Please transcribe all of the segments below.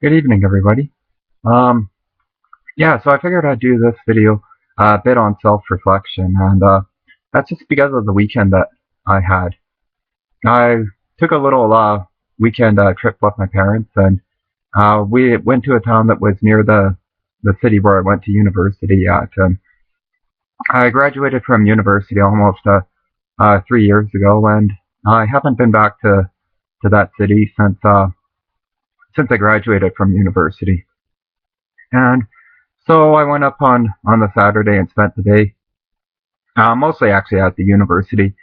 Good evening, everybody. Um, yeah, so I figured I'd do this video a bit on self-reflection, and that's just because of the weekend that I had. I took a little weekend trip with my parents, and we went to a town that was near the city where I went to university at. And I graduated from university almost 3 years ago, and I haven't been back to that city since I graduated from university. And so I went up on the Saturday and spent the day, mostly actually at the university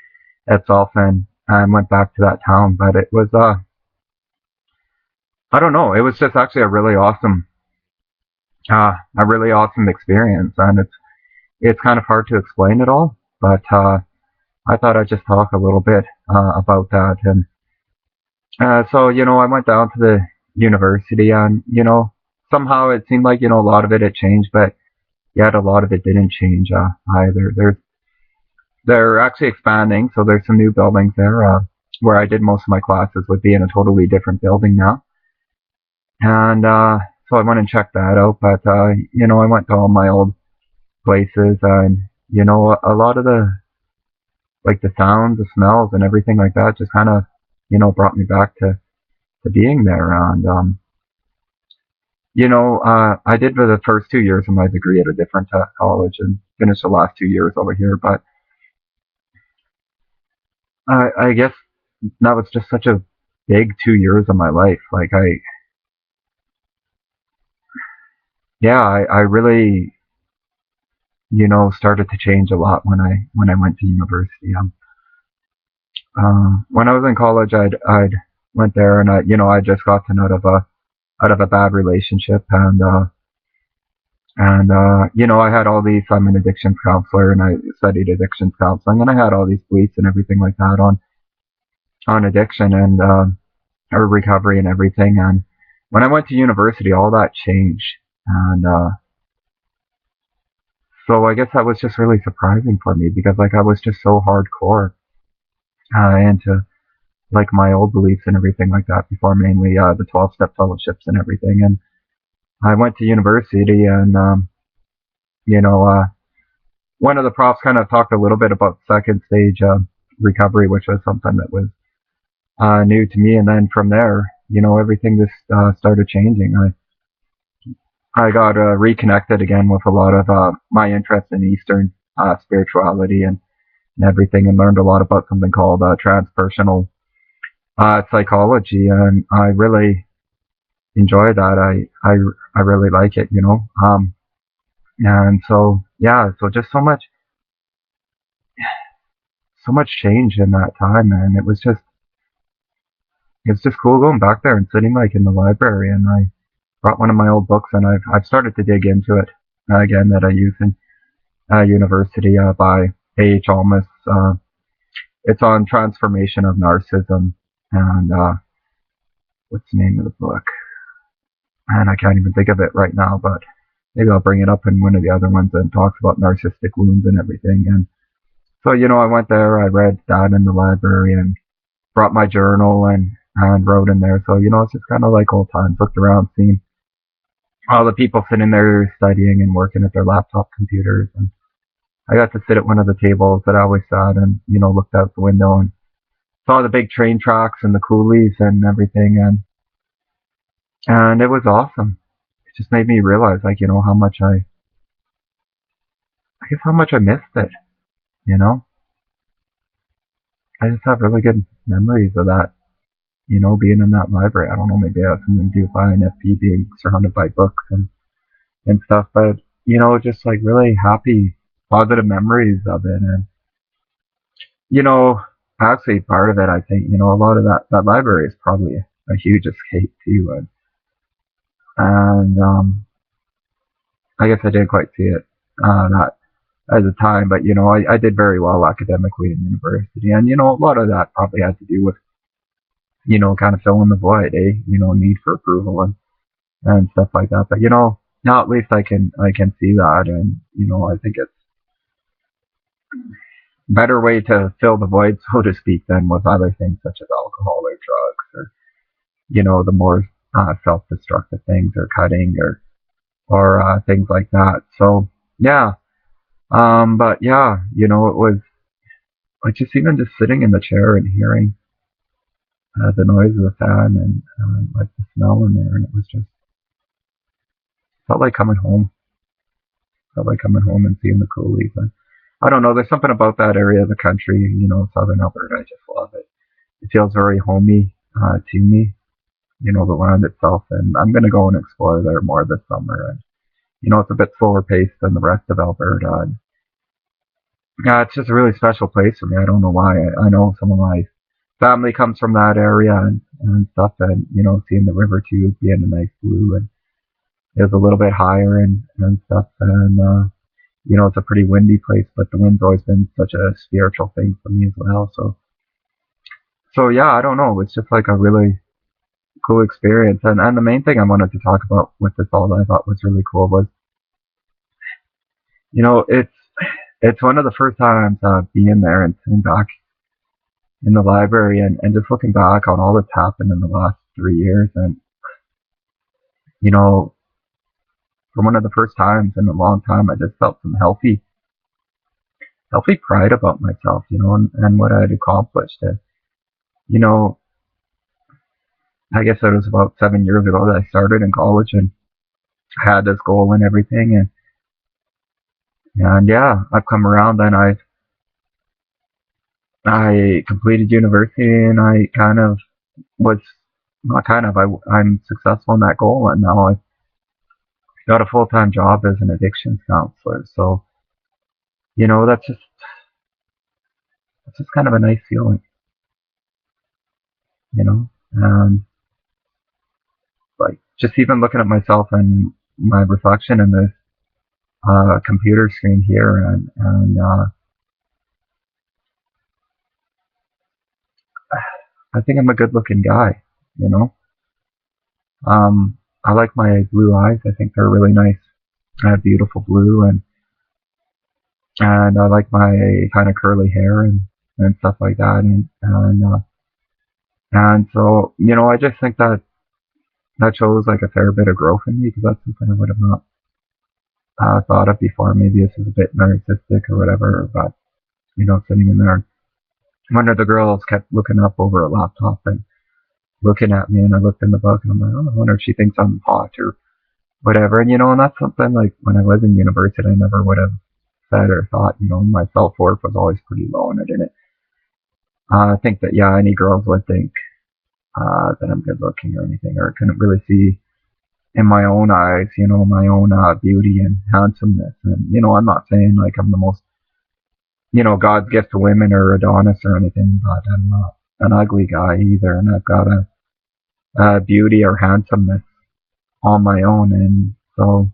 itself, and went back to that town. But it was, I don't know, it was just actually a really awesome experience, and it's kind of hard to explain it all. But I thought I'd just talk a little bit about that. And so I went down to the university, and somehow it seemed like a lot of it had changed, but yet a lot of it didn't change either. They're actually expanding, so there's some new buildings there. Where I did most of my classes would be in a totally different building now, and so I went and checked that out. But I went to all my old places, and a lot of the sounds, the smells, and everything like that just kind of brought me back to being there. And I did for the first 2 years of my degree at a different college, and finished the last 2 years over here. But I guess that was just such a big 2 years of my life. Like I really, started to change a lot when I went to university. When I was in college, I'd went there, and I just gotten out of a bad relationship, and I had all these. I'm an addiction counselor, and I studied addiction counseling, and I had all these beliefs and everything like that on addiction and or recovery and everything. And when I went to university, all that changed, and so I guess that was just really surprising for me because like I was just so hardcore into like my old beliefs and everything like that before, mainly the 12-step fellowships and everything. And I went to university, and you know, uh, one of the profs kind of talked a little bit about second stage recovery, which was something that was new to me. And then from there, everything just started changing. I got reconnected again with a lot of my interest in Eastern spirituality and everything, and learned a lot about something called transpersonal psychology, and I really enjoy that. I really like it, and so yeah, so just so much change in that time, and it's just cool going back there and sitting like in the library. And I brought one of my old books, and I've started to dig into it again, that I use in university by A.H. Almas. It's on transformation of narcissism, and what's the name of the book? And I can't even think of it right now, but maybe I'll bring it up in one of the other ones that talks about narcissistic wounds and everything. And so, I went there, I read that in the library, and brought my journal and wrote in there. So, it's just kind of like old times. Looked around, seen all the people sitting there studying and working at their laptop computers. And I got to sit at one of the tables that I always sat, and, looked out the window and saw the big train tracks and the coolies and everything. And it was awesome. It just made me realize, like, how much I guess how much I missed it, you know? I just have really good memories of that, being in that library. I don't know, maybe I have something to do with INFP, being surrounded by books and stuff, but, just like really happy, positive memories of it. And, you know, actually part of it, I think, a lot of that library is probably a huge escape too. And I guess I didn't quite see it, not at the time, but, I did very well academically in university. And, a lot of that probably had to do with, kind of filling the void, need for approval and stuff like that. But, now at least I can see that. And, I think it's a better way to fill the void, so to speak, than with other things such as alcohol or drugs, or, the more self-destructive things or cutting or things like that. So yeah, but yeah, it was like just sitting in the chair and hearing the noise of the fan and like the smell in there, and it was just felt like coming home. Felt like coming home and seeing the coolies. And I don't know, there's something about that area of the country, southern Alberta. I just love it. It feels very homey to me, the land itself. And I'm going to go and explore there more this summer. And it's a bit slower paced than the rest of Alberta. And yeah, it's just a really special place for me. I don't know why. I know some of my family comes from that area and stuff. And seeing the river too, being a nice blue, and it was a little bit higher and stuff. And it's a pretty windy place, but the wind's always been such a spiritual thing for me as well. So yeah, I don't know. It's just like a really cool experience. And the main thing I wanted to talk about with this all that I thought was really cool was, it's one of the first times being there and sitting back in the library and just looking back on all that's happened in the last 3 years. And, for one of the first times in a long time, I just felt some healthy pride about myself, and what I had accomplished. And, I guess it was about 7 years ago that I started in college and had this goal and everything. And yeah, I've come around and I completed university and I kind of was, not kind of, I'm successful in that goal, and now I've got a full-time job as an addictions counselor. So, that's just kind of a nice feeling, and like just even looking at myself and my reflection in this computer screen here, and I think I'm a good-looking guy. You know, I like my blue eyes. I think they're really nice. I have beautiful blue, and I like my kind of curly hair and stuff like that, and so I just think that shows like a fair bit of growth in me, because that's something I would have not thought of before. Maybe this is a bit narcissistic or whatever, but sitting in there, one of the girls kept looking up over a laptop and looking at me, and I looked in the book and I'm like, oh, I wonder if she thinks I'm hot or whatever. And that's something like when I was in university, I never would have said or thought. My self-worth was always pretty low, and I didn't think that any girls would think that I'm good looking or anything, or couldn't really see in my own eyes, my own beauty and handsomeness. And I'm not saying like I'm the most God's gift to women or Adonis or anything, but I'm not an ugly guy either, and I've got a beauty or handsomeness on my own. And so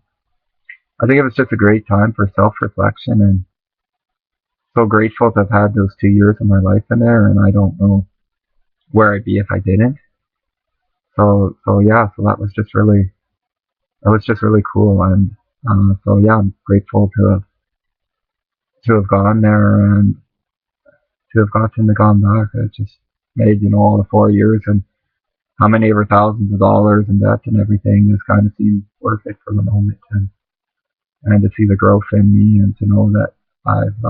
I think it was just a great time for self-reflection, and so grateful to have had those 2 years of my life in there, and I don't know where I'd be if I didn't. So yeah, so that was just really cool. And so yeah, I'm grateful to have gone there and to have gone back. It just made all the 4 years and how many ever thousands of dollars in debt and everything just kind of seemed worth it for the moment, and to see the growth in me, and to know that I've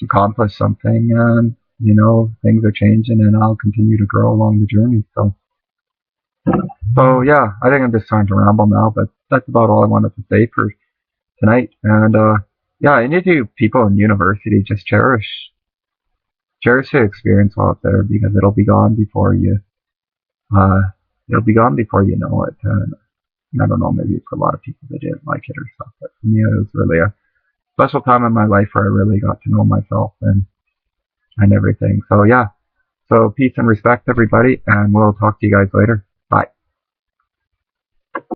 accomplished something, and things are changing, and I'll continue to grow along the journey. So yeah, I think I'm just trying to ramble now, but that's about all I wanted to say for tonight. And yeah, any of you people in university, just cherish the experience while it's there, because it'll be gone before you know it. And I don't know, maybe for a lot of people they didn't like it or stuff, but for me it was really a special time in my life where I really got to know myself and everything. So yeah, so peace and respect, everybody, and we'll talk to you guys later.